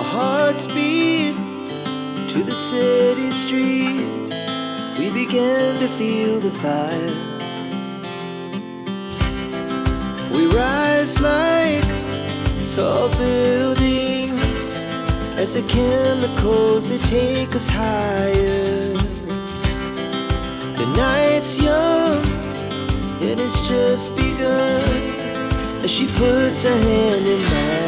Our hearts beat to the city streets. We began to feel the fire. We rise like tall buildings as the chemicals, they take us higher. The night's young, it has just begun as she puts her hand in mine.